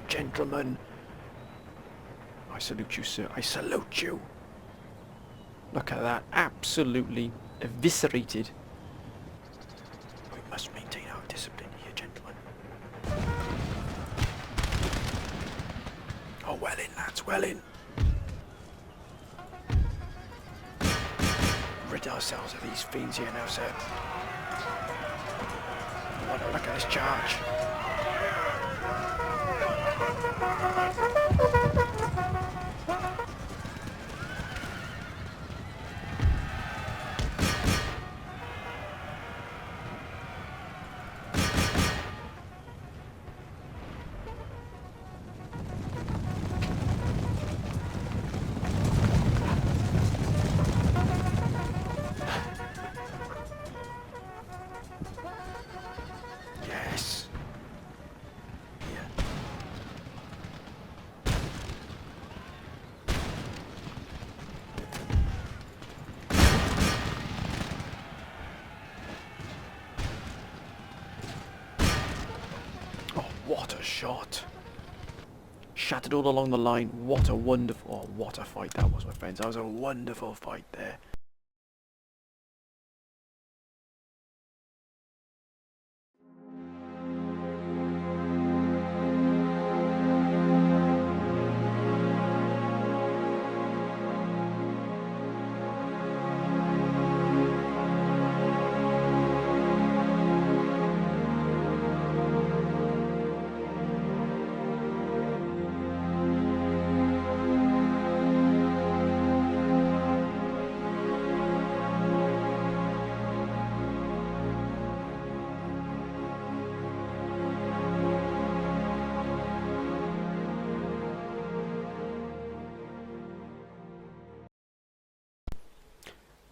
gentlemen. I salute you, sir. I salute you. Look at that. Absolutely eviscerated. We must maintain our discipline here, gentlemen. Oh, well in, lads, well in. Rid ourselves of these fiends here now, sir. Oh, no, look at this charge. Yes. Here. Oh, what a shot. Shattered all along the line. What a wonderful... Oh, what a fight that was, my friends. That was a wonderful fight there.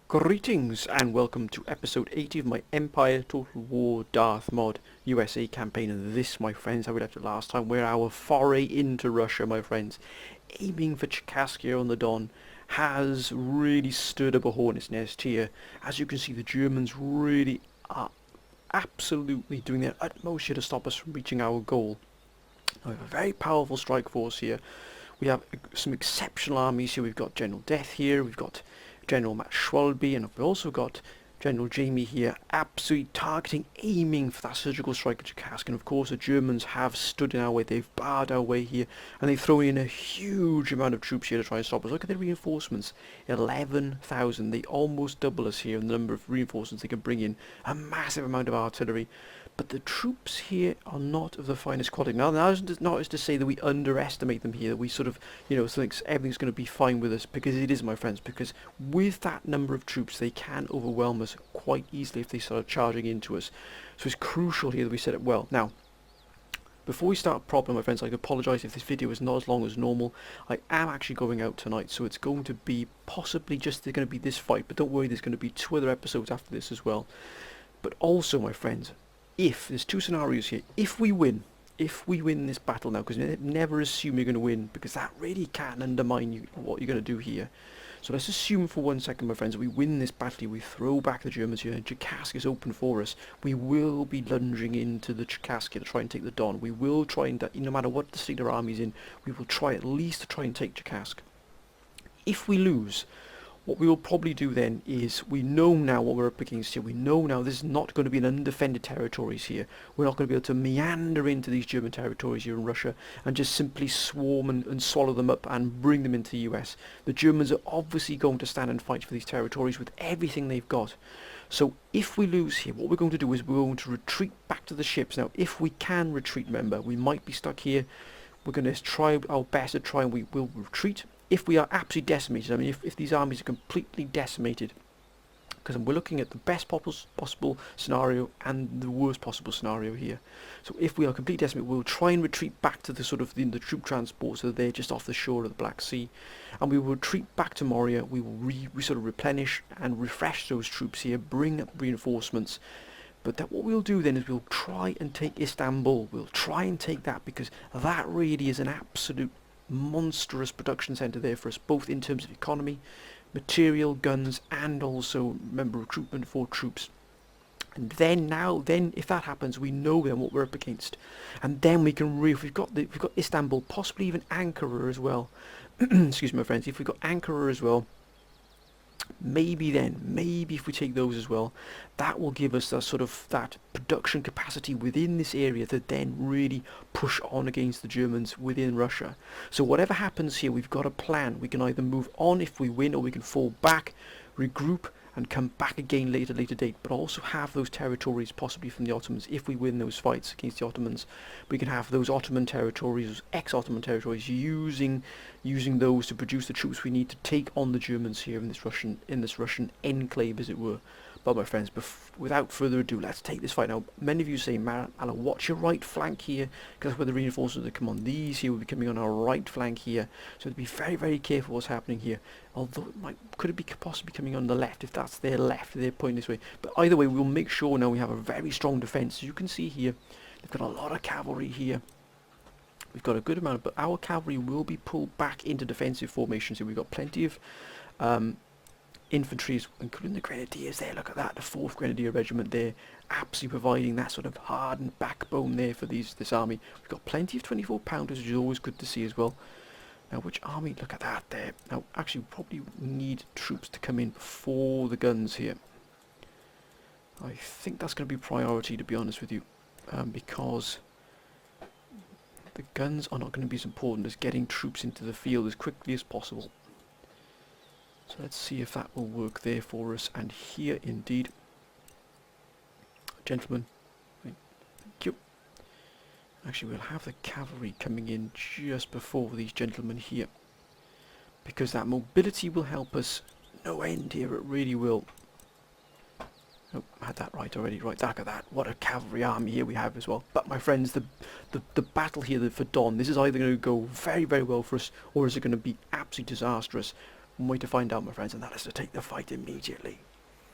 Greetings and welcome to episode 80 of my Empire Total War Darth mod USA campaign, and this, my friends, how we left it last time, where our foray into Russia, my friends, aiming for Chikaskia on the Don, has really stirred up a hornet's nest here. As you can see, the Germans really are absolutely doing their utmost here to stop us from reaching our goal. Now, we have a very powerful strike force here. We have some exceptional armies here. We've got General Death here, we've got General Matt Schwalbe, and we've also got General Jamie here, absolutely targeting, aiming for that surgical strike at Chikaskia. And of course the Germans have stood in our way, they've barred our way here, and they've thrown in a huge amount of troops here to try and stop us. Look at the reinforcements, 11,000, they almost double us here in the number of reinforcements they can bring in, a massive amount of artillery. But the troops here are not of the finest quality. Now, that's not as to say that we underestimate them here, that we sort of, think everything's going to be fine with us, because it is, my friends, because with that number of troops, they can overwhelm us quite easily if they start charging into us. So it's crucial here that we set it well. Now, before we start proper, my friends, I apologise if this video is not as long as normal. I am actually going out tonight, so it's going to be possibly just going to be this fight, but don't worry, there's going to be 2 other episodes after this as well. But also, my friends, there's 2 scenarios here. If we win this battle now, because never assume you're going to win, because that really can undermine what you're going to do here. So let's assume for 1 second, my friends, that we win this battle here, we throw back the Germans here, and Chikaskia is open for us. We will be lunging into the Chikaskia to try and take the Don. We will try and, no matter what the state our army's in, we will try at least to try and take Chikaskia. If we lose, what we will probably do then is, we know now what we're up against here. We know now this is not going to be an undefended territories here. We're not going to be able to meander into these German territories here in Russia and just simply swarm and swallow them up and bring them into the US. The Germans are obviously going to stand and fight for these territories with everything they've got. So if we lose here, what we're going to do is we're going to retreat back to the ships. Now, if we can retreat, remember, we might be stuck here. We're going to try our best to try, and we will retreat. If we are absolutely decimated, I mean, if these armies are completely decimated, because we're looking at the best possible scenario and the worst possible scenario here. So if we are completely decimated, we'll try and retreat back to the sort of the troop transport, so they're just off the shore of the Black Sea, and we will retreat back to Moria. We will sort of replenish and refresh those troops here, bring up reinforcements. But what we'll do then is we'll try and take Istanbul. We'll try and take that, because that really is an absolute monstrous production centre there for us, both in terms of economy, material, guns, and also, remember, recruitment for troops. And then if that happens, we know then what we're up against, and then we can if we've got Istanbul, possibly even Ankara as well. Excuse me, my friends. If we've got Ankara as well, maybe if we take those as well, that will give us that production capacity within this area to then really push on against the Germans within Russia. So whatever happens here, we've got a plan. We can either move on if we win, or we can fall back, regroup, and come back again later date, but also have those territories possibly from the Ottomans. If we win those fights against the Ottomans, we can have those Ottoman territories, those ex-Ottoman territories, using those to produce the troops we need to take on the Germans here in this Russian enclave, as it were. But my friends, without further ado, let's take this fight now. Many of you say, man, Alan, watch your right flank here, because that's where the reinforcements that come on. These here will be coming on our right flank here, so to be very, very careful what's happening here. Although could it be possibly coming on the left, if that's their left, they're pointing this way. But either way, we'll make sure now we have a very strong defence. As you can see here, they've got a lot of cavalry here. We've got a good amount, but our cavalry will be pulled back into defensive formations. So we've got plenty of infantry, including the grenadiers there. Look at that, the 4th Grenadier Regiment there, absolutely providing that sort of hardened backbone there for this army. We've got plenty of 24 pounders, which is always good to see as well. Now, which army? Look at that there. Now, actually, we probably need troops to come in before the guns here. I think that's going to be priority, to be honest with you, because the guns are not going to be as important as getting troops into the field as quickly as possible. So let's see if that will work there for us. And here, indeed, gentlemen, thank you. Actually, we'll have the cavalry coming in just before these gentlemen here, because that mobility will help us no end here. It really will. Oh, I had that right already. Right, look at that. What a cavalry army here we have as well. But my friends, the battle here for Don, this is either going to go very, very well for us, or is it going to be absolutely disastrous? One way to find out, my friends, and that is to take the fight immediately.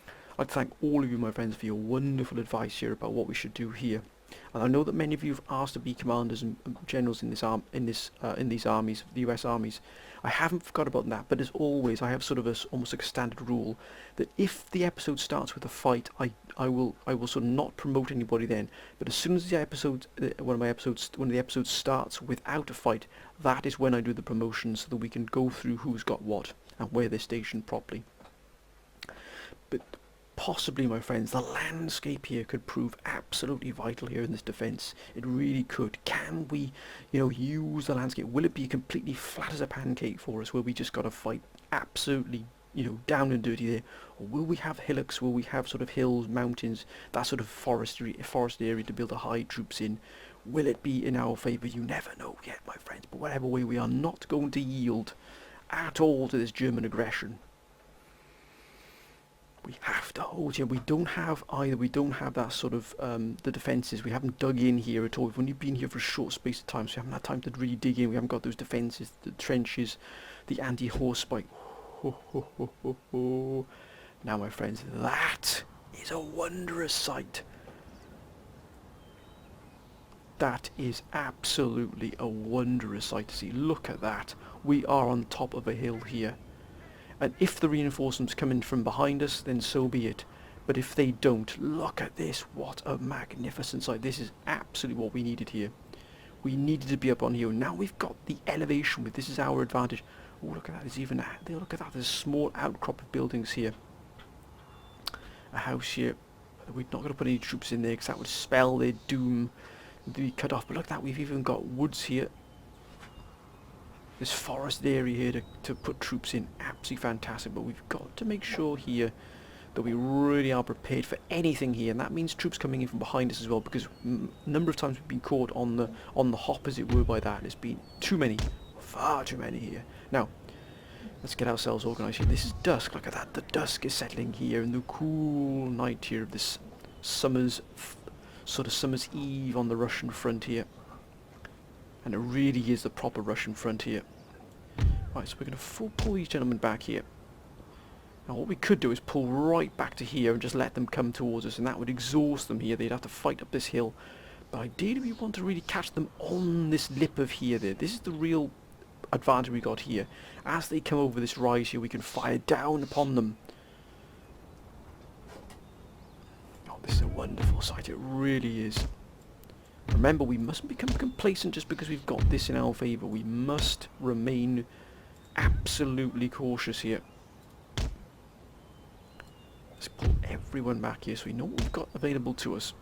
I'd like to thank all of you, my friends, for your wonderful advice here about what we should do here. And I know that many of you have asked to be commanders and generals in these armies, the US armies. I haven't forgot about that, but as always, I have sort of almost like a standard rule that if the episode starts with a fight, I will sort of not promote anybody then. But as soon as the episode, one of the episodes starts without a fight, that is when I do the promotion, so that we can go through who's got what and where they're stationed properly. But possibly, my friends, the landscape here could prove absolutely vital here in this defence. It really could. Can we, use the landscape? Will it be completely flat as a pancake for us, where we just got to fight absolutely, down and dirty there? Or will we have hillocks? Will we have sort of hills, mountains, that sort of forest area to be able to hide troops in? Will it be in our favour? You never know yet, my friends. But whatever way, we are not going to yield at all to this German aggression. We have to hold here. We don't have that sort of the defences. We haven't dug in here at all. We've only been here for a short space of time, so we haven't had time to really dig in. We haven't got those defences, the trenches, the anti-horse spike. Now, my friends, that is a wondrous sight. That is absolutely a wondrous sight to see. Look at that. We are on top of a hill here. And if the reinforcements come in from behind us, then so be it. But if they don't, look at this. What a magnificent sight. This is absolutely what we needed here. We needed to be up on here. Now we've got the elevation with this is our advantage. Oh, look at that. Look at that. There's a small outcrop of buildings here. A house here. We're not going to put any troops in there because that would spell their doom to be cut off. But look at that. We've even got woods here. This forest area here to put troops in, absolutely fantastic. But we've got to make sure here that we really are prepared for anything here, and that means troops coming in from behind us as well, because a number of times we've been caught on the hop, as it were, by that. There's been too many, far too many here. Now, let's get ourselves organised here. This is dusk. Look at that. The dusk is settling here, and the cool night here of this summer's eve on the Russian front here. And it really is the proper Russian front here. Right, so we're going to pull these gentlemen back here. Now what we could do is pull right back to here and just let them come towards us, and that would exhaust them here. They'd have to fight up this hill. But ideally we want to really catch them on this lip of here there. This is the real advantage we got here. As they come over this rise here, we can fire down upon them. Oh, this is a wonderful sight, it really is. Remember, we mustn't become complacent just because we've got this in our favour. We must remain absolutely cautious here. Let's pull everyone back here so we know what we've got available to us.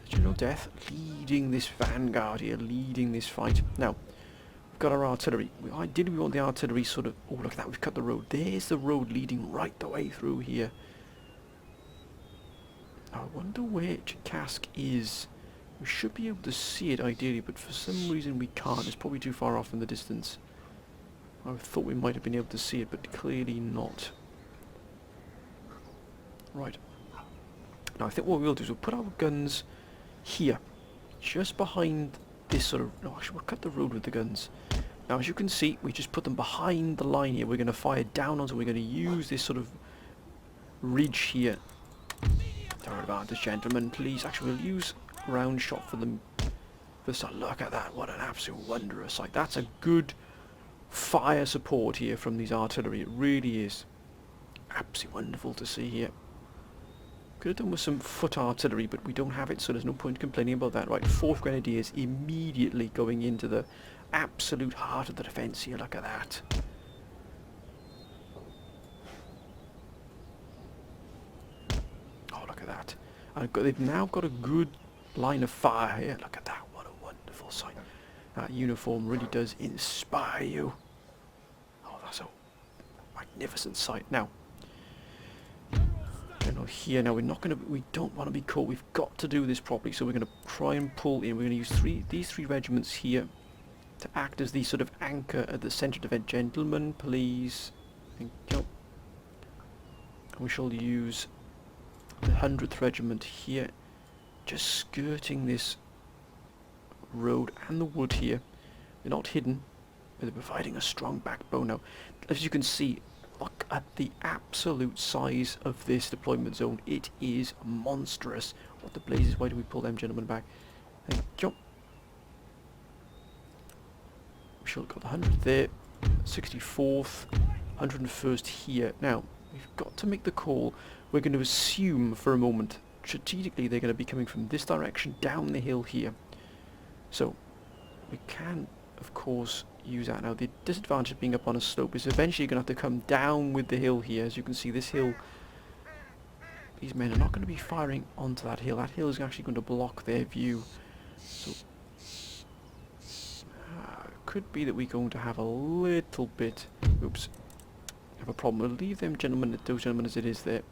Did you know Death leading this vanguard here, leading this fight. Now, we've got our artillery. Ideally we want the artillery sort of... Oh, look at that, we've cut the road. There's the road leading right the way through here. I wonder where Chikask is. We should be able to see it ideally, but for some reason we can't. It's probably too far off in the distance. I thought we might have been able to see it, but clearly not. Right. Now I think what we'll do is we'll put our guns here, just behind this sort of... No, actually we'll cut the road with the guns. Now as you can see, we just put them behind the line here. We're going to fire down onto... We're going to use this sort of ridge here. Don't worry about this, gentlemen, please. Actually, we'll use round shot for them. So look at that, what an absolute wondrous sight. That's a good fire support here from these artillery. It really is absolutely wonderful to see here. Could have done with some foot artillery, but we don't have it, so there's no point complaining about that. Right, 4th Grenadiers immediately going into the absolute heart of the defence here. Look at that. That. And they've now got a good line of fire here. Look at that, what a wonderful sight. That uniform really does inspire you. Oh, that's a magnificent sight. Now, you know, here now we don't want to be caught. We've got to do this properly, so we're going to try and pull in. We're going to use these three regiments here to act as the sort of anchor at the centre of the event. Gentlemen, please. Thank you. We shall use the 100th Regiment here, just skirting this road and the wood here. They're not hidden, but they're providing a strong backbone now. As you can see, look at the absolute size of this deployment zone. It is monstrous. What the blazes, why do we pull them gentlemen back? Thank you. We shall got the 100th there, 64th, 101st here. Now, we've got to make the call. We're going to assume for a moment, strategically they're going to be coming from this direction down the hill here. So, we can, of course, use that. Now, the disadvantage of being up on a slope is eventually you're going to have to come down with the hill here. As you can see, this hill, these men are not going to be firing onto that hill. That hill is actually going to block their view. So, it could be that we're going to have a little bit, oops, have a problem. We'll leave them gentlemen, those gentlemen as it is there.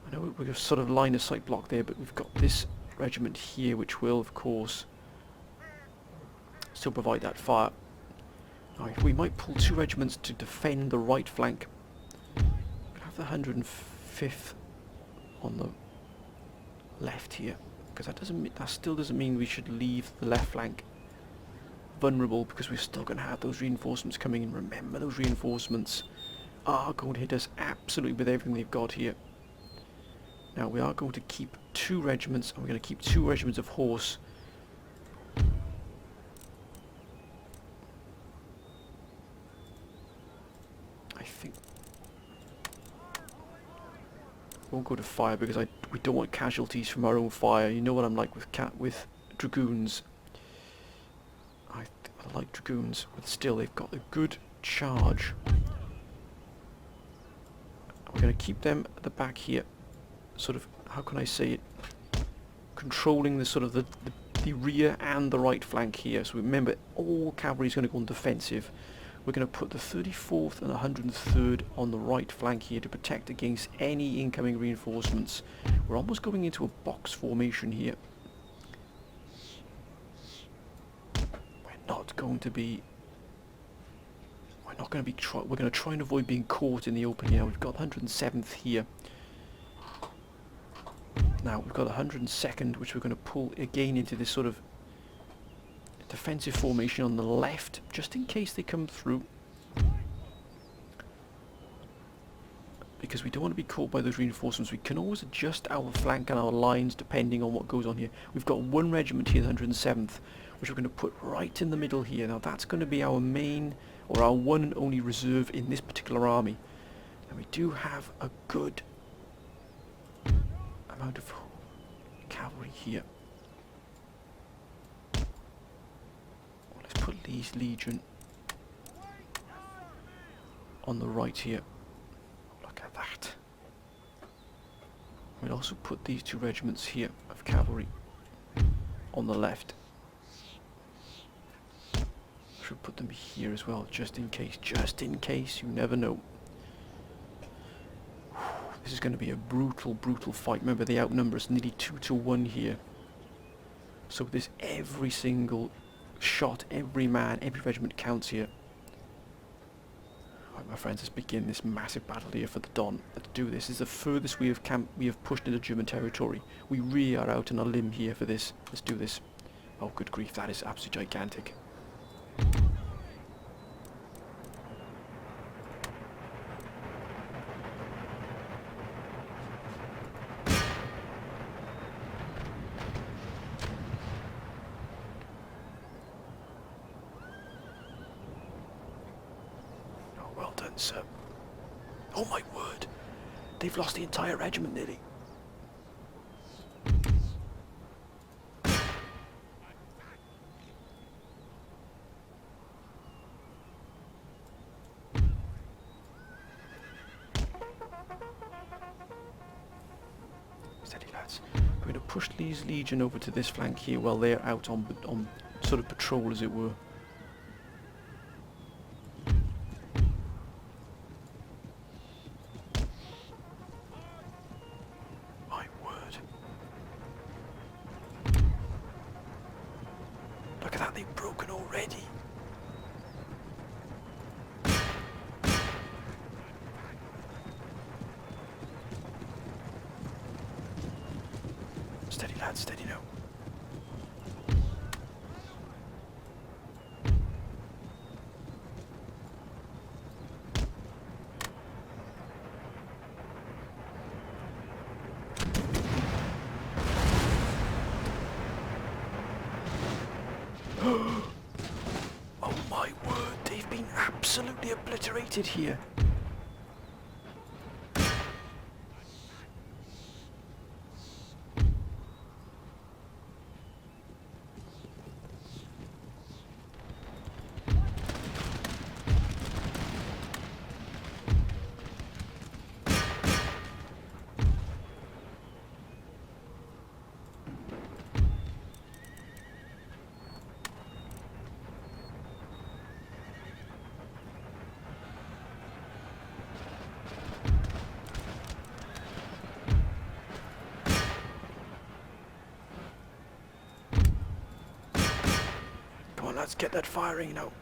I know we've sort of line of sight block there, but we've got this regiment here which will, of course, still provide that fire. Right, we might pull 2 regiments to defend the right flank. We'll have the 105th on the left here, because that still doesn't mean we should leave the left flank vulnerable, because we're still going to have those reinforcements coming in. Remember, those reinforcements are going to hit us absolutely with everything they've got here. Now we are going to keep 2 regiments, and we're going to keep 2 regiments of horse. I think we won't go to fire because we don't want casualties from our own fire. You know what I'm like with dragoons. I like dragoons, but still they've got a good charge. We're going to keep them at the back here, sort of, how can I say it, controlling the sort of the rear and the right flank here. So remember, all cavalry is going to go on defensive. We're going to put the 34th and 103rd on the right flank here to protect against any incoming reinforcements. We're almost going into a box formation here. We're not going to be we're going to try and avoid being caught in the open here. We've got 107th here. Now we've got 102nd, which we're going to pull again into this sort of defensive formation on the left, just in case they come through. Because we don't want to be caught by those reinforcements. We can always adjust our flank and our lines depending on what goes on here. We've got 1 regiment here, the 107th, which we're going to put right in the middle here. Now that's going to be our main, or our one and only reserve in this particular army. And we do have a good amount of cavalry here. Let's put Lee's Legion on the right here. Look at that. We'll also put these 2 regiments here of cavalry on the left. Should put them here as well, just in case, you never know. This is going to be a brutal, brutal fight. Remember, they outnumber us nearly 2 to 1 here. So this, every single shot, every man, every regiment counts here. Right, my friends, let's begin this massive battle here for the Don. Let's do this. This is the furthest we have pushed into German territory. We really are out on a limb here for this. Let's do this. Oh, good grief, that is absolutely gigantic. Well done, sir. Oh my word! They've lost the entire regiment nearly. Steady, lads. We're going to push Lee's Legion over to this flank here while they're out on sort of patrol, as it were. Look at that, they've broken already. Steady, lads, steady now. Oh my word, they've been absolutely obliterated here. Let's get that firing now.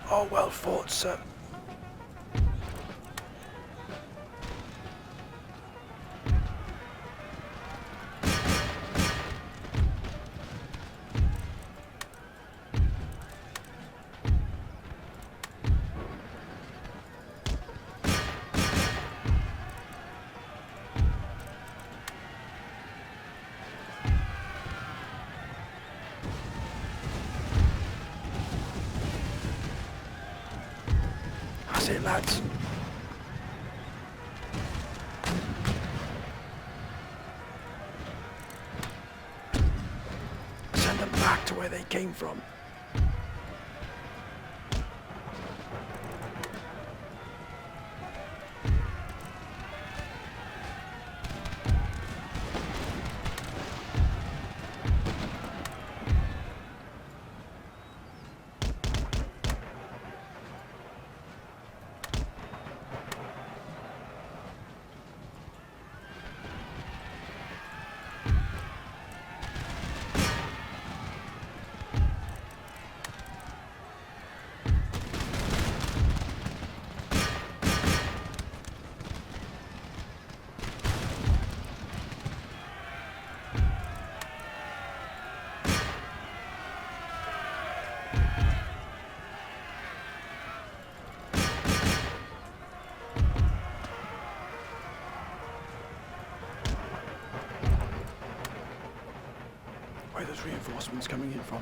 Oh, well fought, sir. That's it, lads. Send them back to where they came from. where those reinforcements coming in from.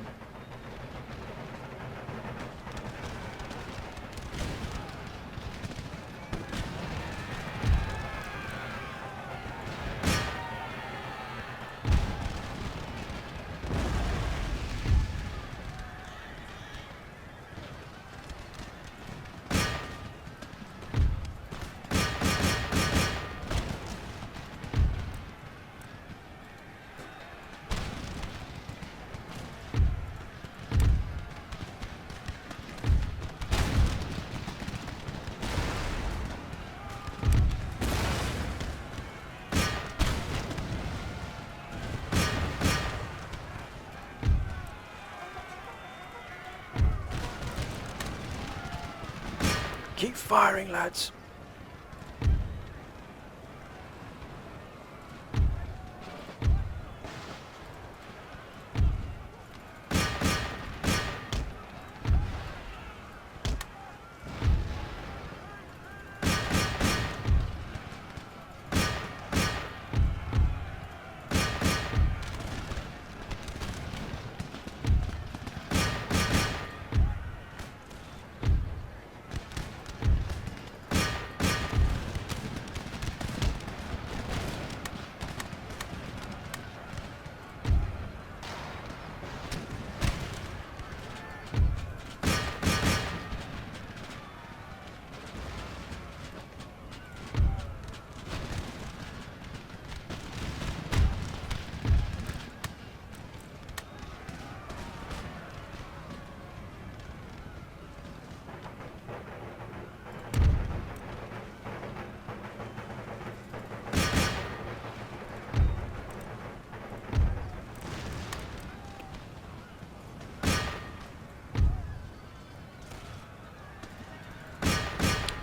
Keep firing, lads.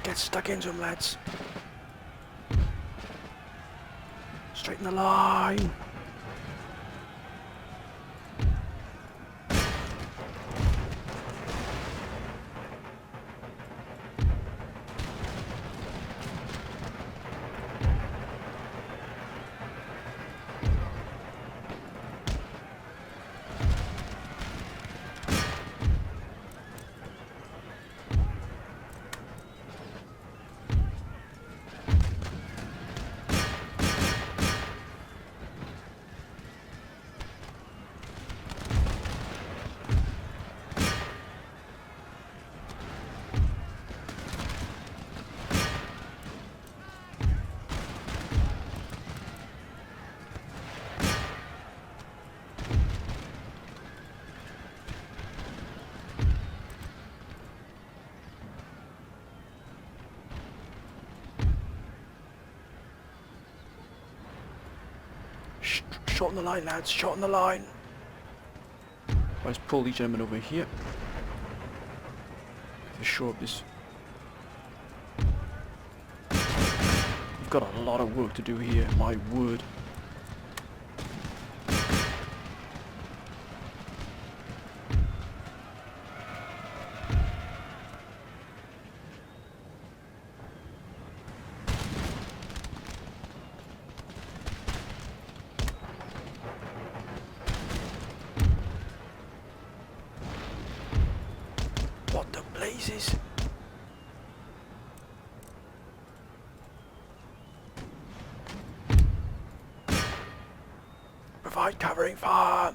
Get stuck into them, lads. Straighten the line. Shorten the line, lads, shorten the line. Let's pull these gentlemen over here. To show up this. We've got a lot of work to do here, my word. What the blazes? Provide covering fire.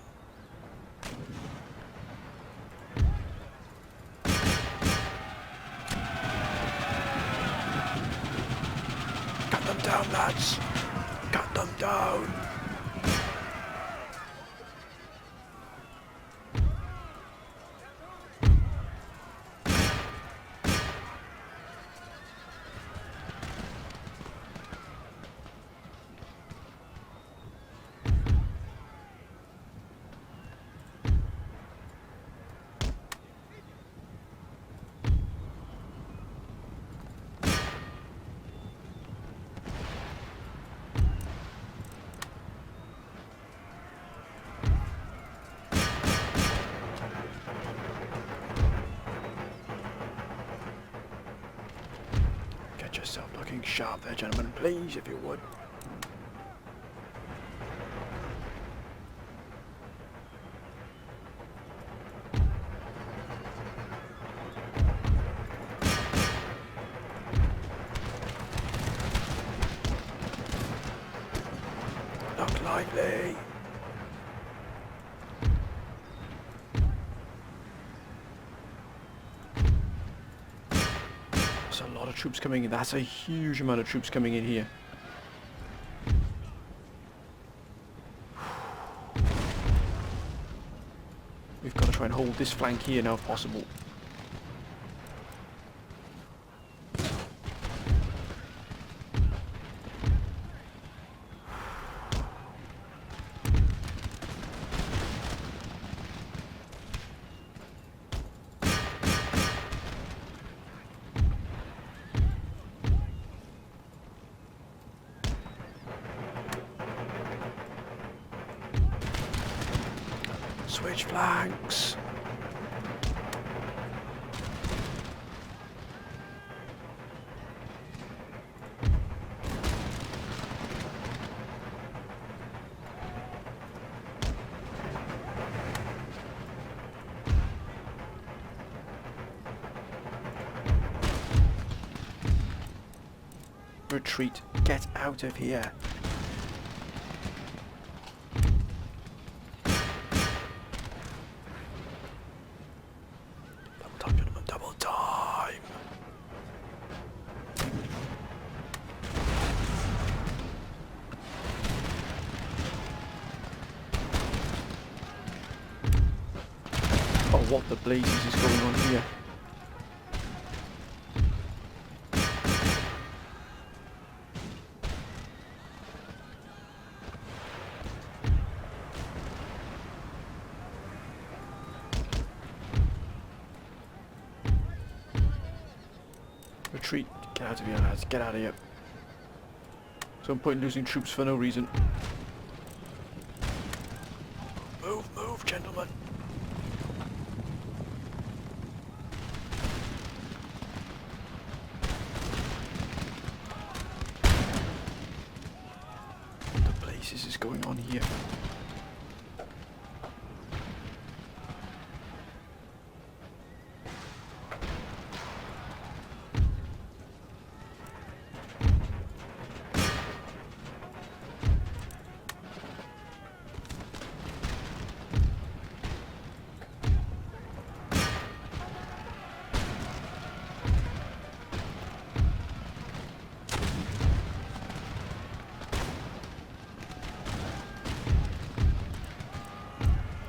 Cut them down, lads. Cut them down. Get yourself looking sharp there, gentlemen, please, if you would. lively! That's a lot of troops coming in. That's a huge amount of troops coming in here. We've got to try and hold this flank here now if possible. Switch flanks. Retreat. Get out of here. Double time, gentlemen. Double time. Oh, what the blazes is going on here? Retreat. Get out of here, lads. Get out of here. There's no point in losing troops for no reason. Move, move, gentlemen. What the blazes is going on here?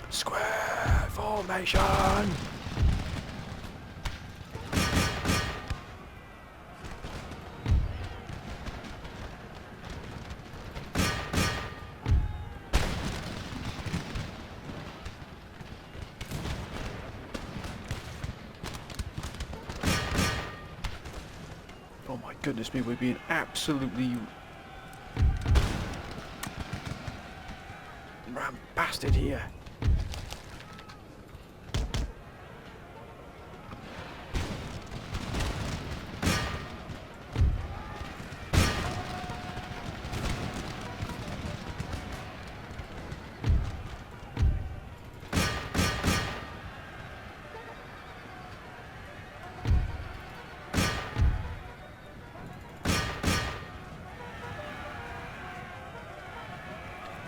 Square formation! Oh my goodness me, we're being absolutely ram-basted here.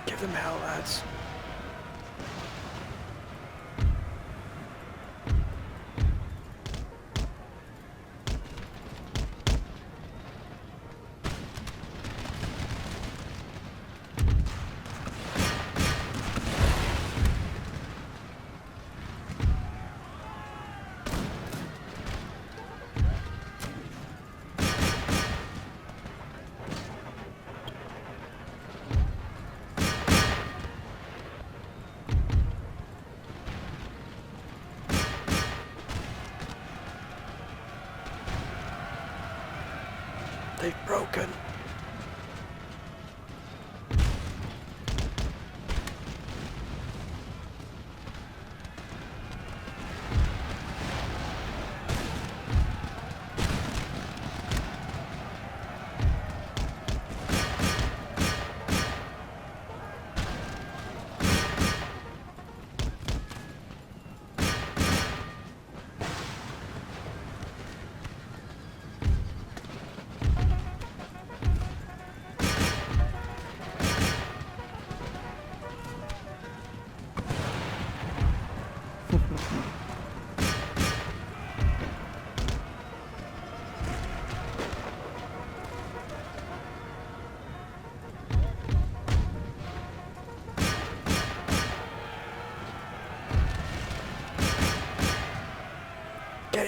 Give them hell, lads. They've broken.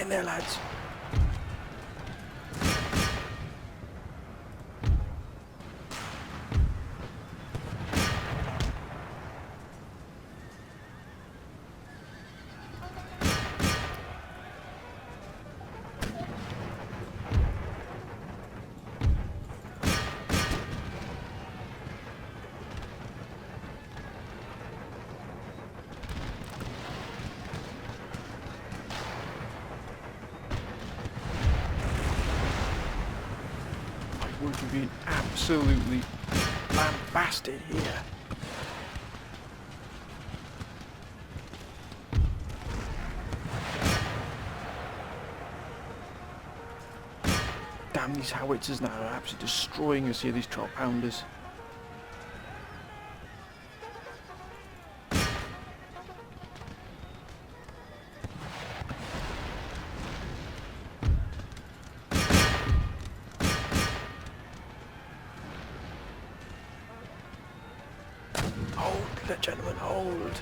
in there, lads. We're being absolutely lambasted here. Damn, these howitzers now are absolutely destroying us here, these 12-pounders. Hold, gentlemen, hold.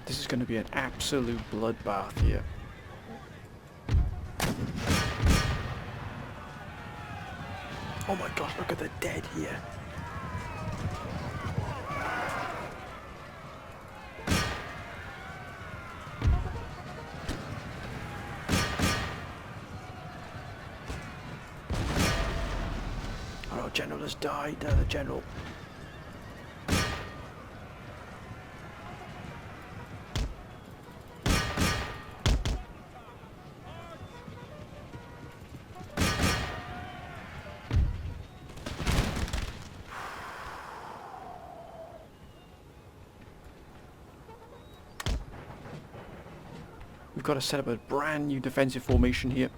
This is going to be an absolute bloodbath here. Oh my gosh, look at the dead here. Oh, General has died, the General. We've got to set up a brand new defensive formation here.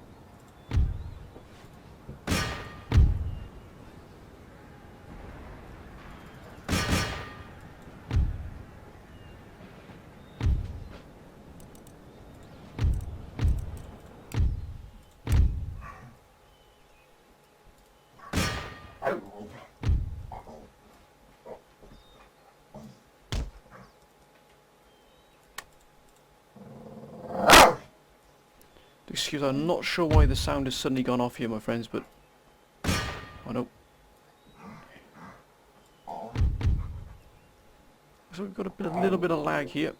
Excuse, I'm not sure why the sound has suddenly gone off here, my friends, but... Oh no. So we've got a little bit of lag here.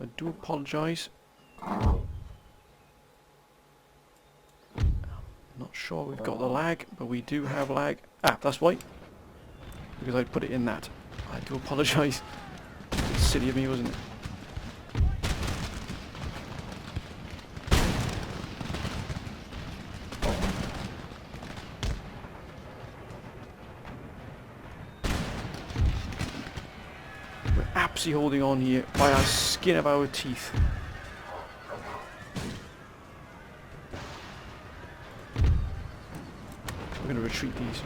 I do apologise. Not sure we've got the lag, but we do have lag. Ah, that's why. Because I put it in that. I do apologise. It's silly of me, wasn't it? Absolutely holding on here by our skin of our teeth. We're going to retreat these.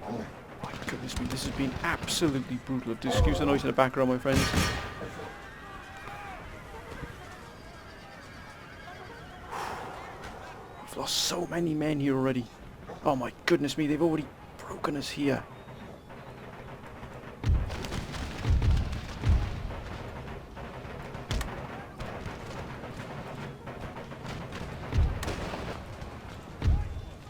Oh my goodness me, this has been absolutely brutal. Excuse the noise in the background, my friends. Lost so many men here already. Oh my goodness me, they've already broken us here.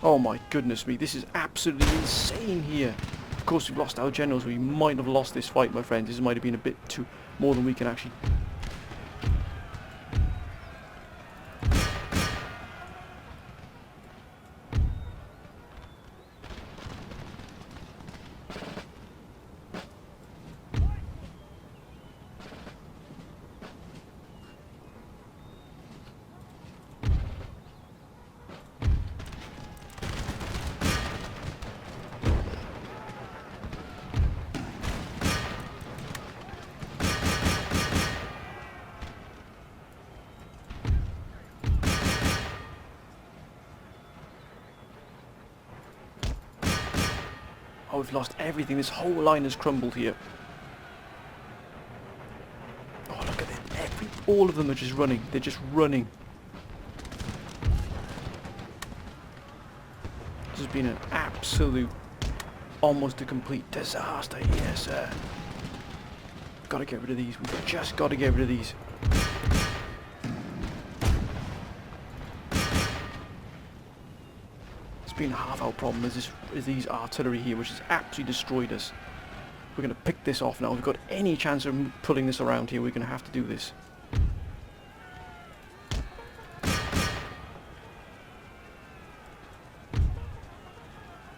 Oh my goodness me, this is absolutely insane here. Of course we've lost our generals, we might have lost this fight, my friends. This might have been a bit too more than we can actually... Oh, we've lost everything. This whole line has crumbled here. Oh, look at it. All of them are just running. They're just running. has been an absolute, almost a complete disaster here, sir. Got to get rid of these. We've just got to get rid of these. It's been half our problem is these artillery here, which has absolutely destroyed us. We're going to pick this off now. If we've got any chance of pulling this around here, we're going to have to do this.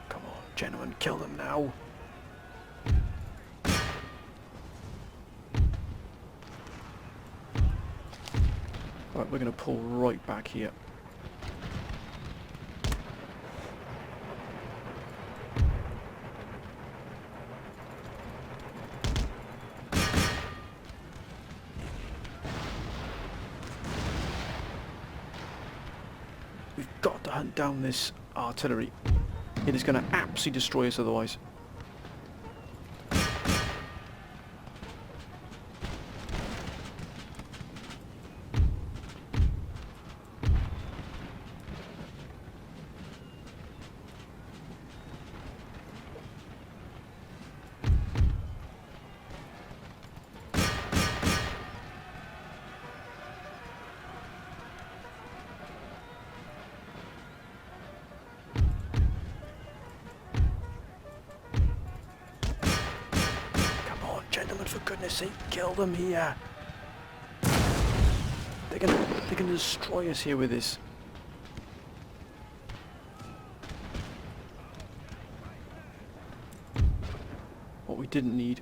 Come on, gentlemen, kill them now. Right, we're going to pull right back here. We've got to hunt down this artillery. It is going to absolutely destroy us otherwise. Gentlemen, for goodness sake, kill them here. They're gonna destroy us here with this. What we didn't need.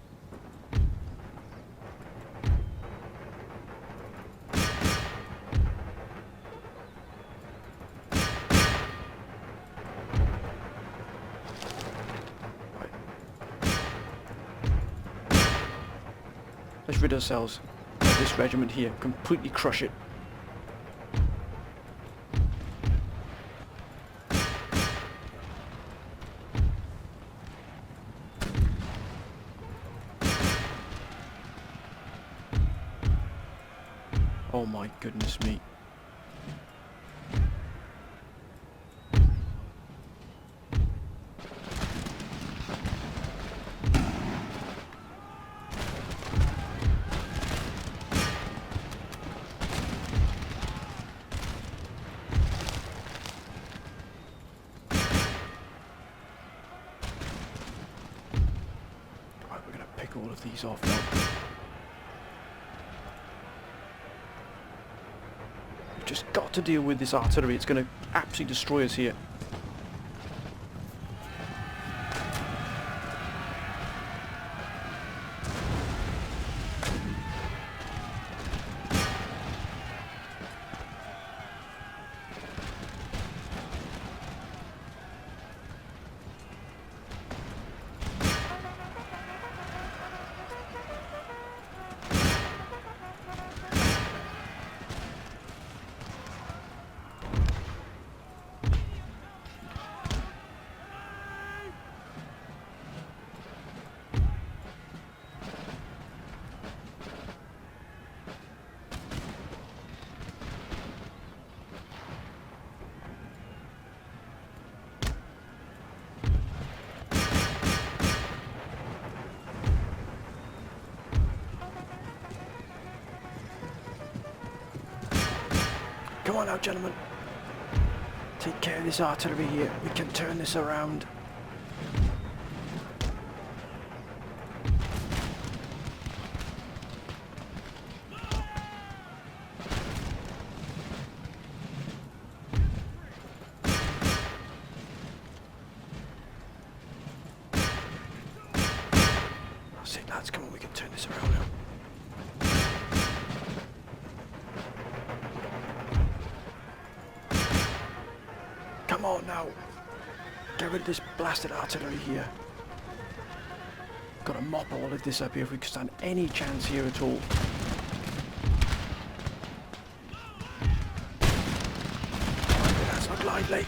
Let's rid ourselves of this regiment here. Completely crush it. Oh my goodness me. All of these off now. We've just got to deal with this artillery. It's going to absolutely destroy us here. Come on now, gentlemen. Take care of this artillery here. We can turn this around. That's it, lads. Come on, we can turn this around now. Come on now. Get rid of this blasted artillery here. Got to mop all of this up here if we can stand any chance here at all. That's not lively.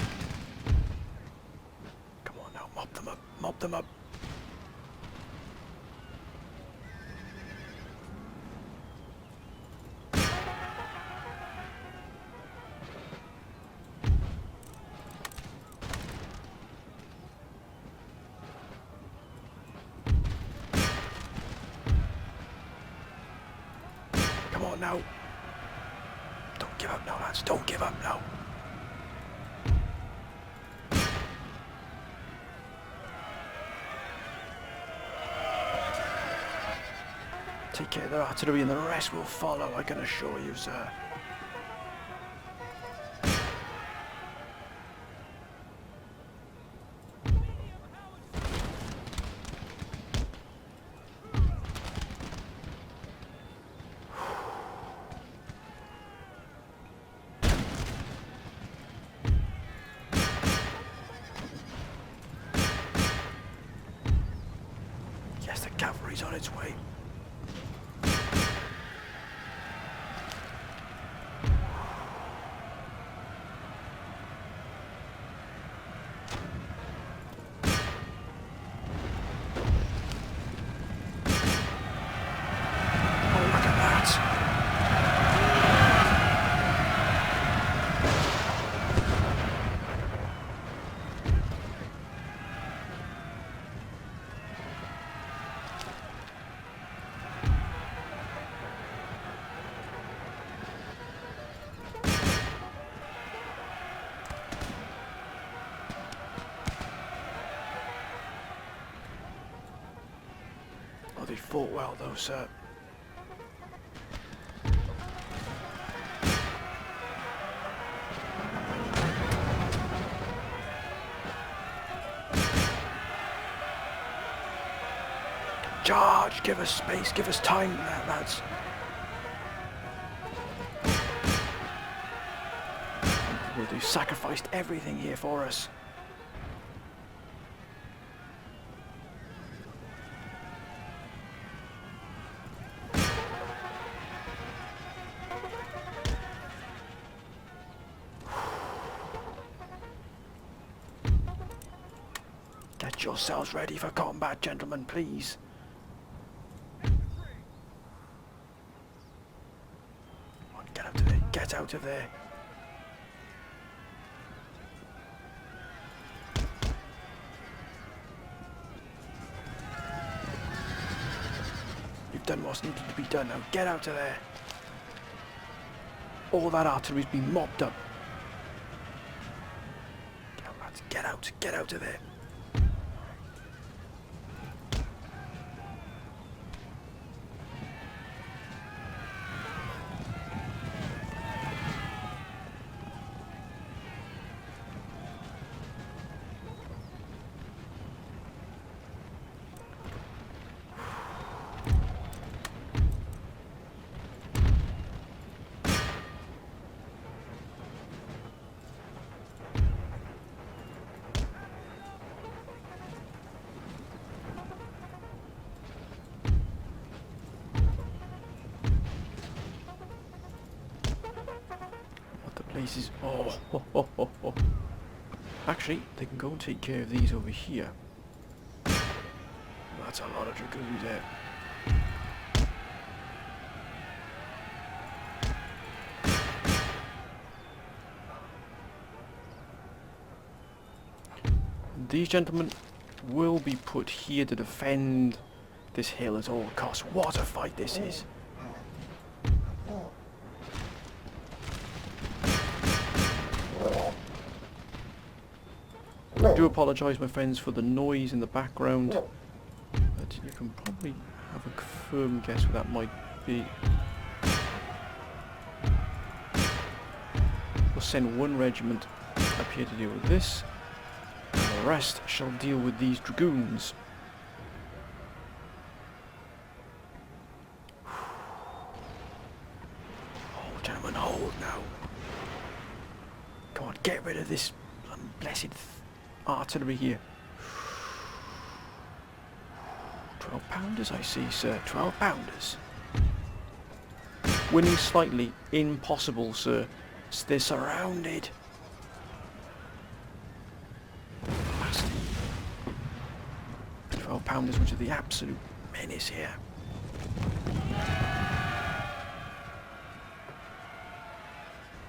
Come on now, mop them up, mop them up. on now. Don't give up now, lads. Don't give up now. Take care of their artillery and the rest will follow, I can assure you, sir. Yes, the cavalry's on its way. They fought well though, sir. Charge! Give us space, give us time, lads. Well, they've sacrificed everything here for us. Get yourselves ready for combat, gentlemen, please. Get out of there. Get out of there. You've done what's needed to be done now. Get out of there. All that artillery's been mopped up. Get out, lads. Get out. Get out of there. Places. Oh. Actually, they can go and take care of these over here. That's a lot of dragoons there. These gentlemen will be put here to defend this hill at all costs. What a fight this is. I do apologise, my friends, for the noise in the background, but you can probably have a firm guess what that might be. We'll send one regiment up here to deal with this, and the rest shall deal with these dragoons. Hold, gentlemen, hold now. Come on, get rid of this blessed artillery here. 12 pounders, I see, sir. 12 pounders. Winning slightly. Impossible, sir. They're surrounded. 12 pounders, which are the absolute menace here.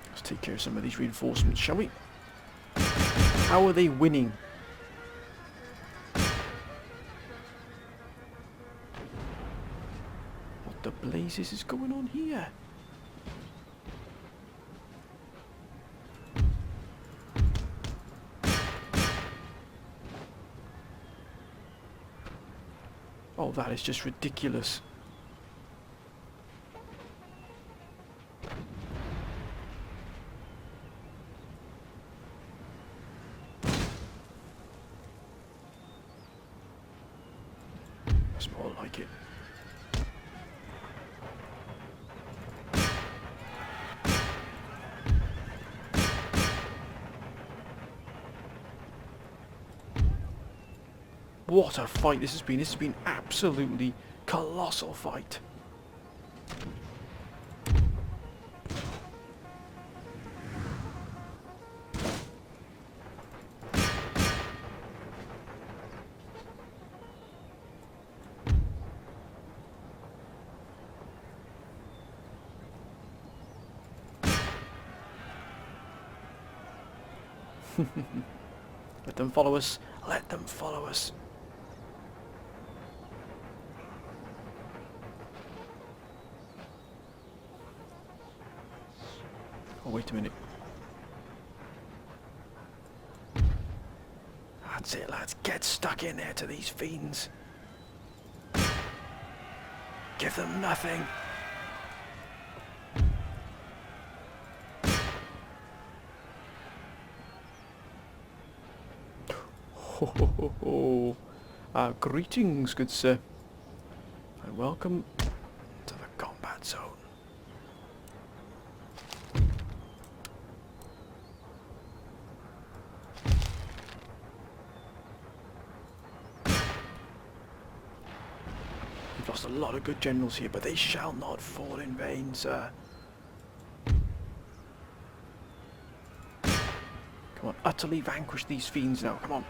Let's take care of some of these reinforcements, shall we? How are they winning? What the blazes is going on here? Oh, that is just ridiculous. That's more like it. What a fight this has been. This has been absolutely colossal fight. Let them follow us. Let them follow us. Oh, wait a minute. That's it, lads. Get stuck in there to these fiends. Give them nothing. Ho ho ho ho. Greetings, good sir. And welcome to the combat zone. We've lost a lot of good generals here, but they shall not fall in vain, sir. Come on, utterly vanquish these fiends now, come on.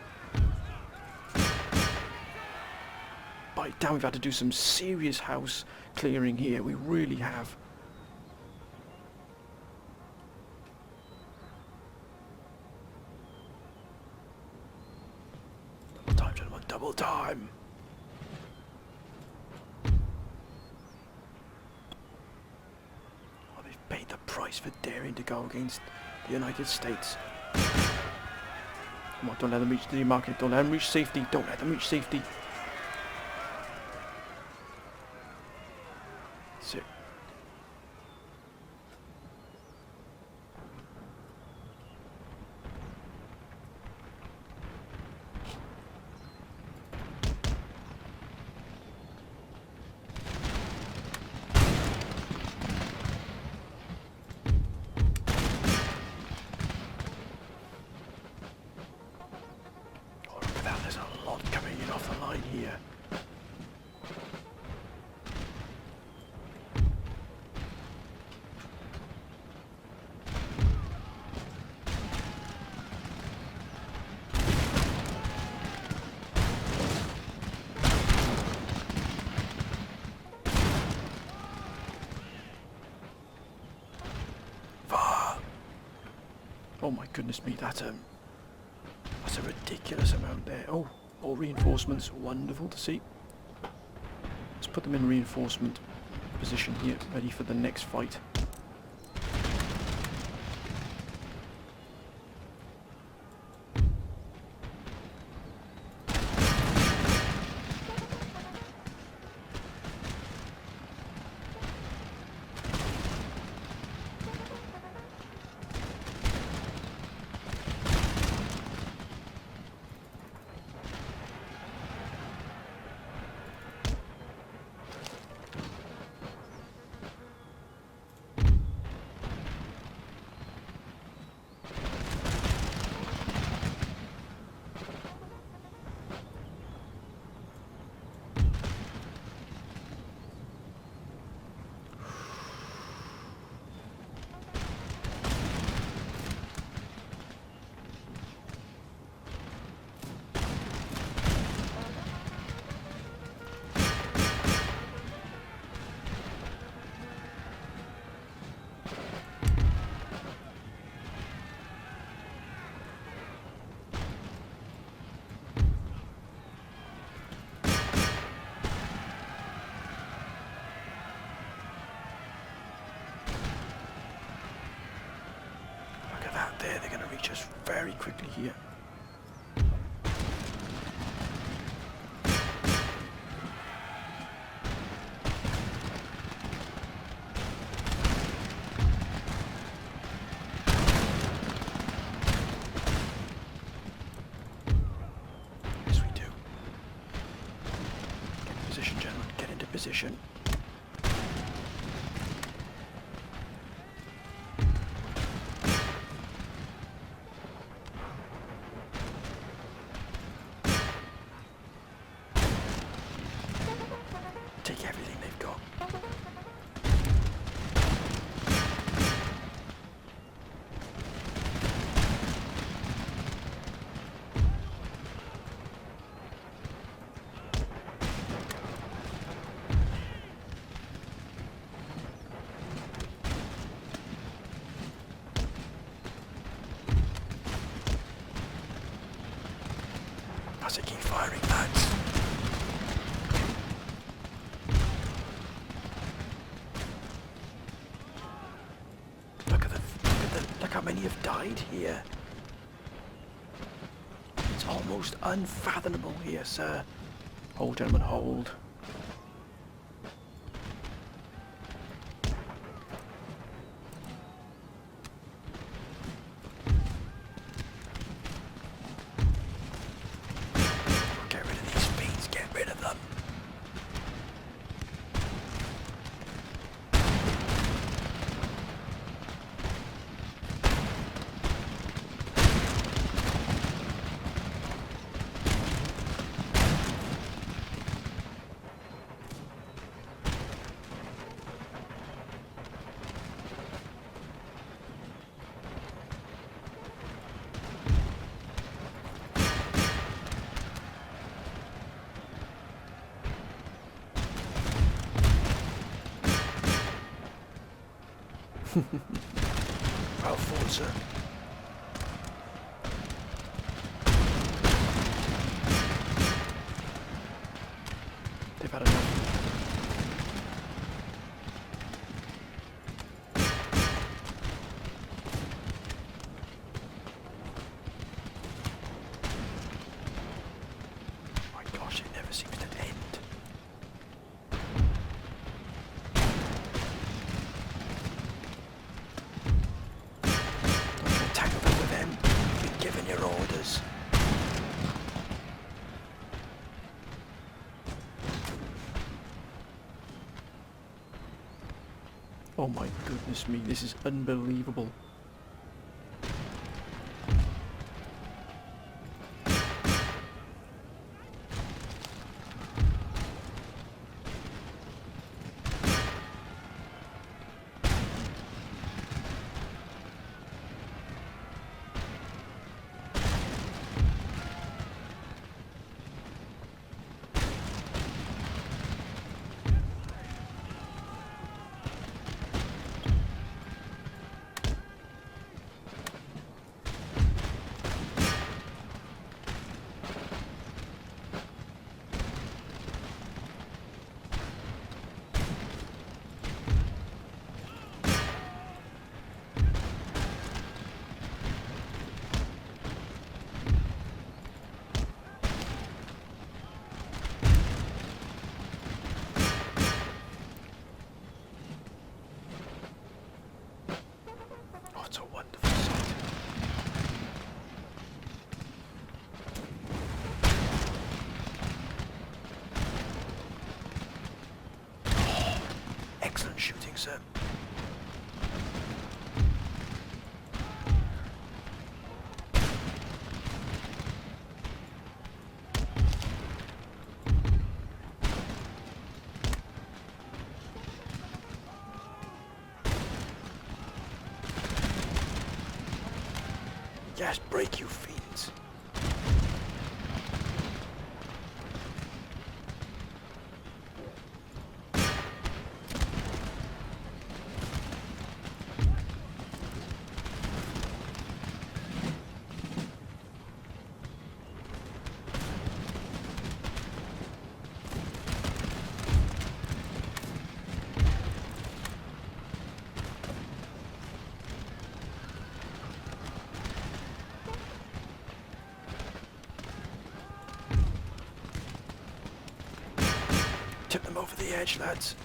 By damn, we've had to do some serious house clearing here, we really have. Double time, gentlemen, double time. Oh, they've paid the price for daring to go against the United States. Come on, don't let them reach the market, don't let them reach safety, don't let them reach safety. That's it. There's a lot coming in off the line here. Oh my goodness me, that's a ridiculous amount there. Oh, all reinforcements, wonderful to see. Let's put them in reinforcement position here, ready for the next fight. There, they're going to reach us very quickly here. position. Take everything they've got. As I keep firing, lads. Look how many have died here. It's almost unfathomable here, sir. Hold, gentlemen, hold. Get rid of these fiends, get rid of them. Well fought, sir. They've had enough. My gosh, it never seems to end. Given your orders. Oh my goodness me, this is unbelievable. It's a wonderful sight. Oh, excellent shooting, sir. Yes, break, you fiends. Tip them over the edge, lads.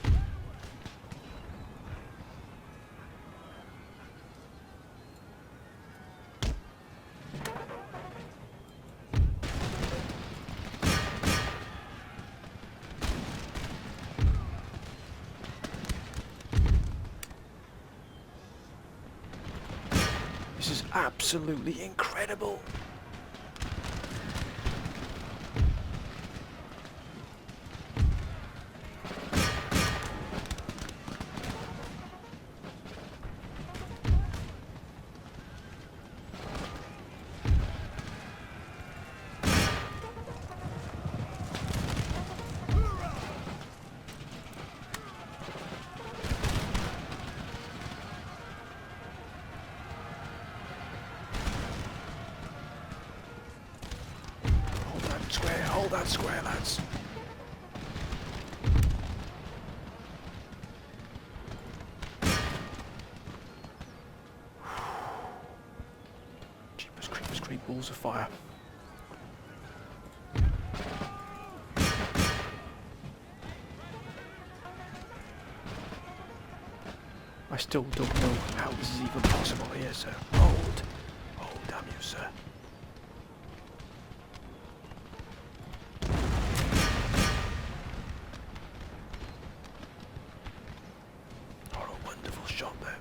This is absolutely incredible. Hold that square, lads. Jeepers creepers creep, balls of fire. I still don't know how this is even possible here, sir. Hold. Oh, damn you, sir. Shot there.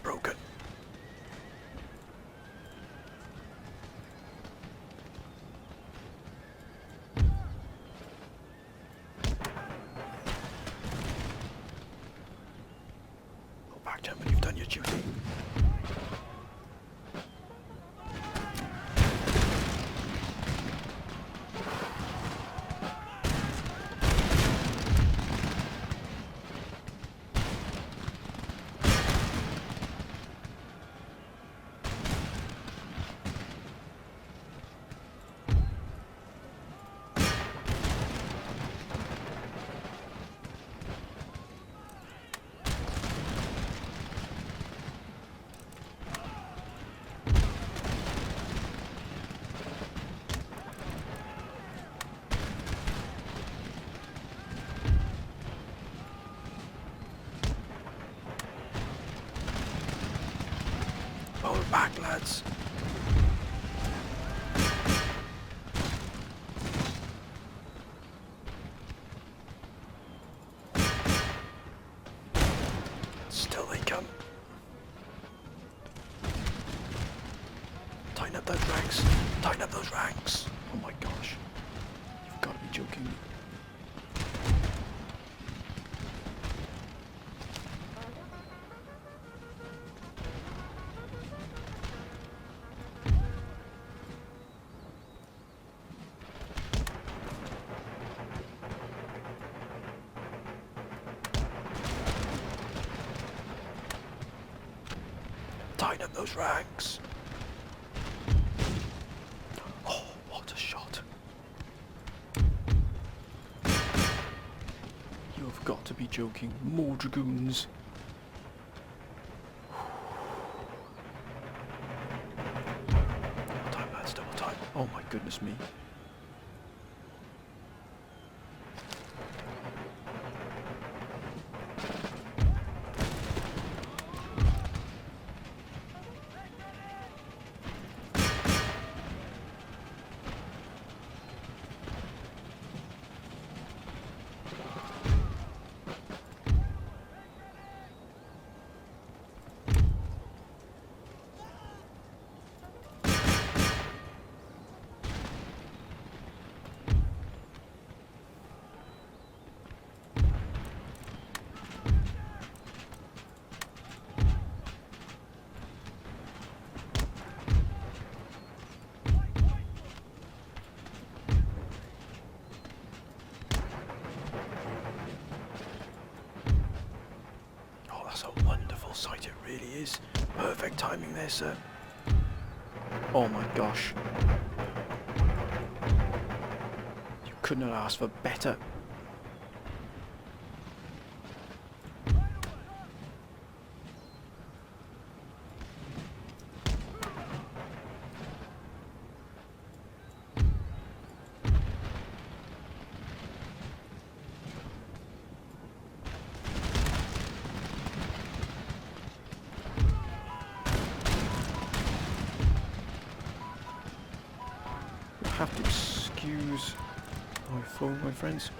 Broken. Go back, gentlemen, you've done your duty. Roll back, lads. Still they come. Tighten up those ranks. Tighten up those ranks. Oh my gosh. You've got to be joking me. Tighten up those ranks. Oh, what a shot. You have got to be joking. More dragoons. Double time, lads, double time. Oh my goodness me. That's a wonderful sight, it really is. Perfect timing there, sir. Oh my gosh. You couldn't have asked for better. have to excuse my phone, my friends.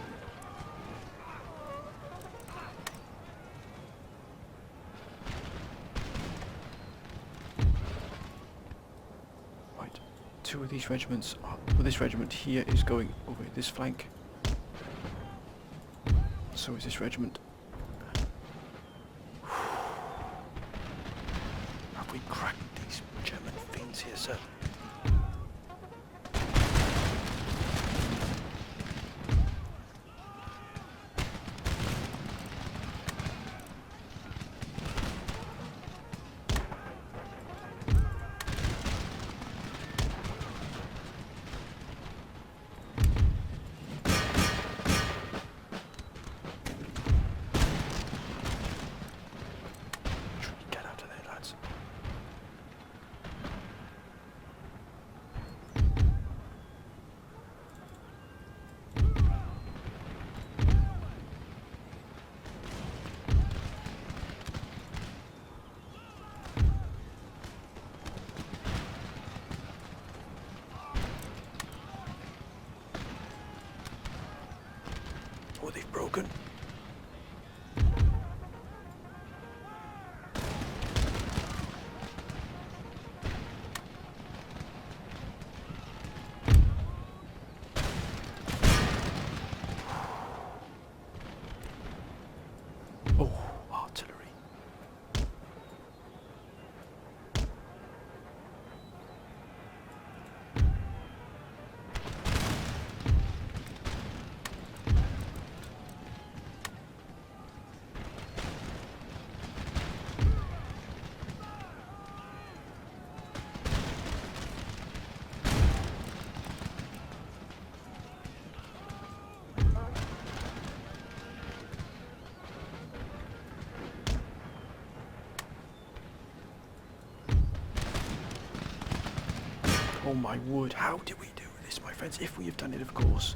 Right, two of these regiments are, well, this regiment here is going over this flank. So is this regiment. Have we cracked these German fiends here, sir? Get out of there, lads. Oh, they've broken. Oh, artillery. Oh my word, how did we do this, my friends? If we have done it, of course.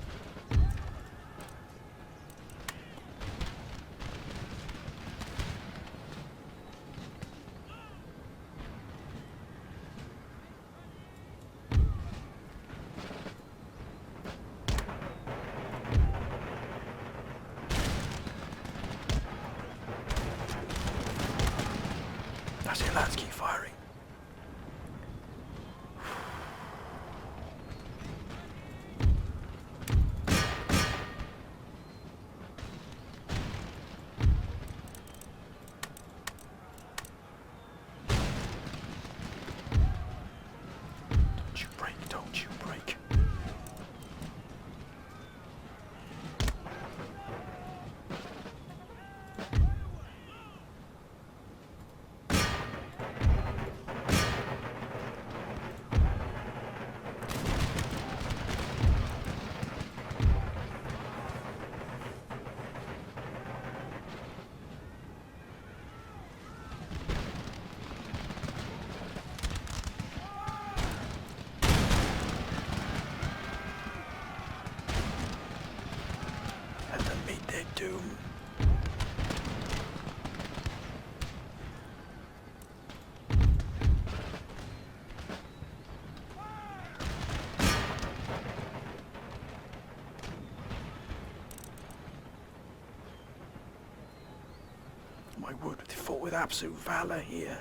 That's it, lads, keep firing. Don't you break, don't you break. Let them meet their doom. My word, they fought with absolute valor here.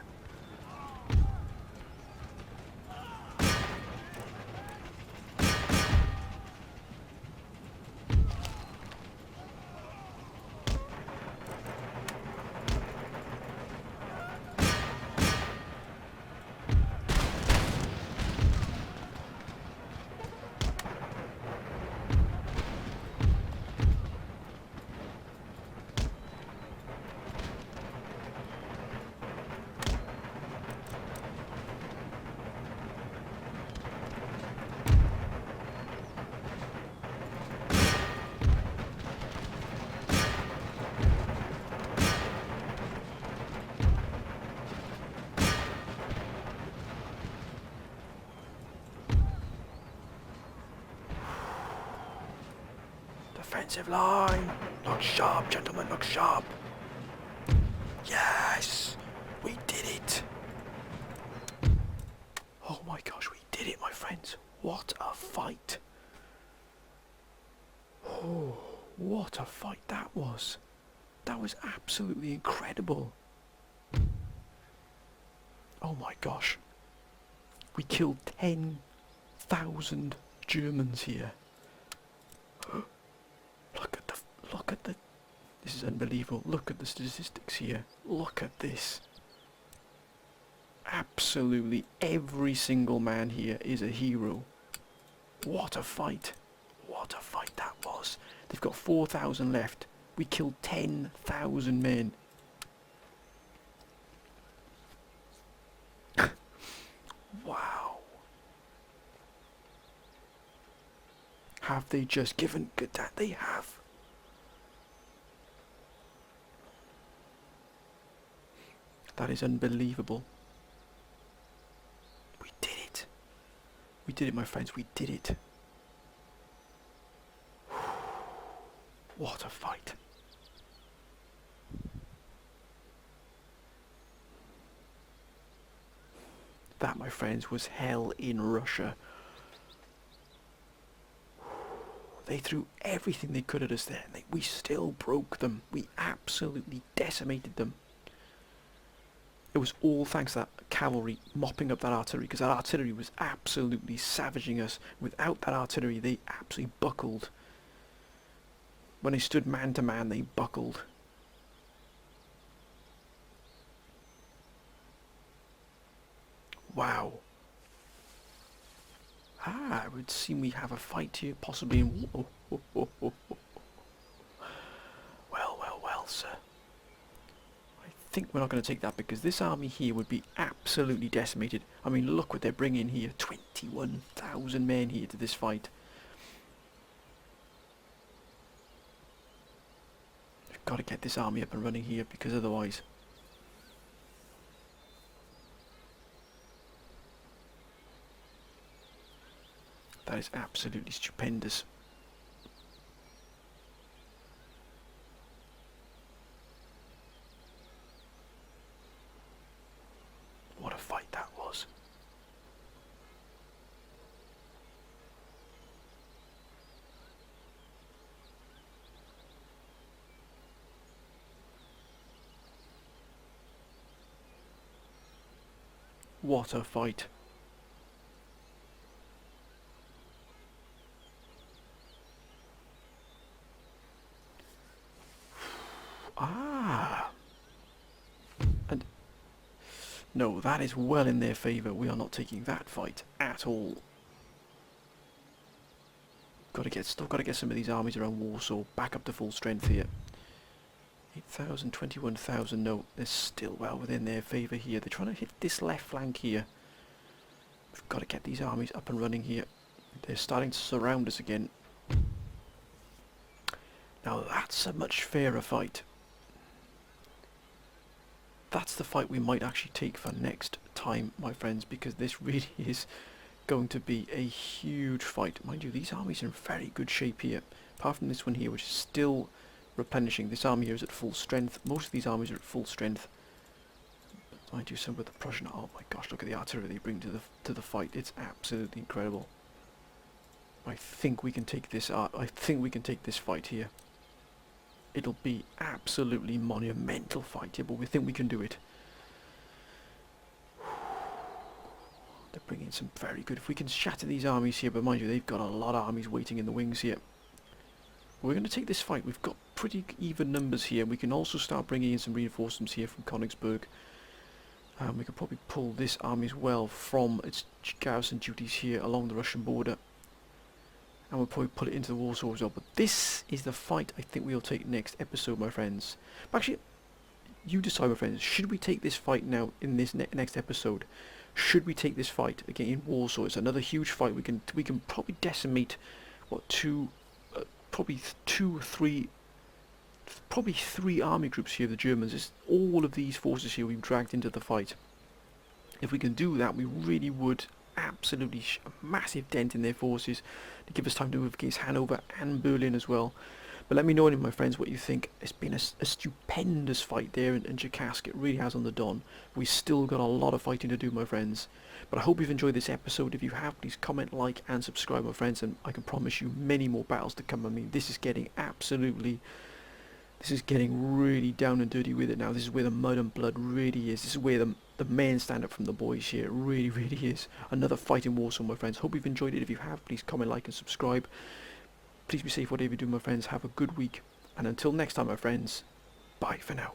Defensive line! Look sharp, gentlemen, look sharp! Yes! We did it! Oh my gosh, we did it, my friends! friends. What a fight. Oh, what a fight that was. That was absolutely incredible. Oh my gosh. We killed 10,000 Germans here. Look at the, this is unbelievable. Look at the statistics here. Look at this. Absolutely every single man here is a hero. What a fight. What a fight that was. They've got 4,000 left. We killed 10,000 men. Wow. Have they just given good that they have? That is unbelievable. We did it. We did it, my friends. We did it. What a fight. That, my friends, was hell in Russia. They threw everything they could at us there, and we still broke them. We absolutely decimated them. It was all thanks to that cavalry mopping up that artillery, because that artillery was absolutely savaging us. Without that artillery, they absolutely buckled. When they stood man to man, they buckled. Wow. It would seem we have a fight here, possibly in... Well, sir. I think we're not going to take that, because this army here would be absolutely decimated. I mean, look what they're bringing here. 21,000 men here to this fight. We've got to get this army up and running here, because otherwise... That is absolutely stupendous. What a fight that was. What a fight. And no, that is well in their favour. We are not taking that fight at all. Still got to get some of these armies around Warsaw back up to full strength here. 8,000, 21,000. No, they're still well within their favour here. They're trying to hit this left flank here. We've got to get these armies up and running here. They're starting to surround us again. Now that's a much fairer fight. That's the fight we might actually take for next time, my friends, because this really is going to be a huge fight. Mind you, these armies are in very good shape here, apart from this one here, which is still replenishing. This army here is at full strength. Most of these armies are at full strength. But mind you, some with the Prussian... Oh my gosh, look at the artillery they bring to the fight. It's absolutely incredible. I think we can take this. I think we can take this fight here. It'll be absolutely monumental fight here, but we think we can do it. They're bringing some very good... If we can shatter these armies here, but mind you, they've got a lot of armies waiting in the wings here. We're going to take this fight. We've got pretty even numbers here. We can also start bringing in some reinforcements here from Königsberg. We could probably pull this army as well from its garrison duties here along the Russian border. And we'll probably put it into the Warsaw as well. But this is the fight I think we'll take next episode, my friends. But actually, you decide, my friends. Should we take this fight now in this next episode? Should we take this fight again in Warsaw? It's another huge fight. We can probably decimate what probably three army groups here. The Germans. It's all of these forces here we've dragged into the fight. If we can do that, we really would absolutely a massive dent in their forces to give us time to move against Hanover and Berlin as well. But let me know, my friends, what you think. It's been a stupendous fight there in Jakask. It really has on the Don. We still got a lot of fighting to do, my friends. But I hope you've enjoyed this episode. If you have, please comment, like, and subscribe, my friends. And I can promise you many more battles to come. I mean, this is getting really down and dirty with it now. This is where the mud and blood really is. This is where the men stand up from the boys here. It really, really is. Another fighting war zone, my friends. Hope you've enjoyed it. If you have, please comment, like, and subscribe. Please be safe whatever you do, my friends. Have a good week. And until next time, my friends, bye for now.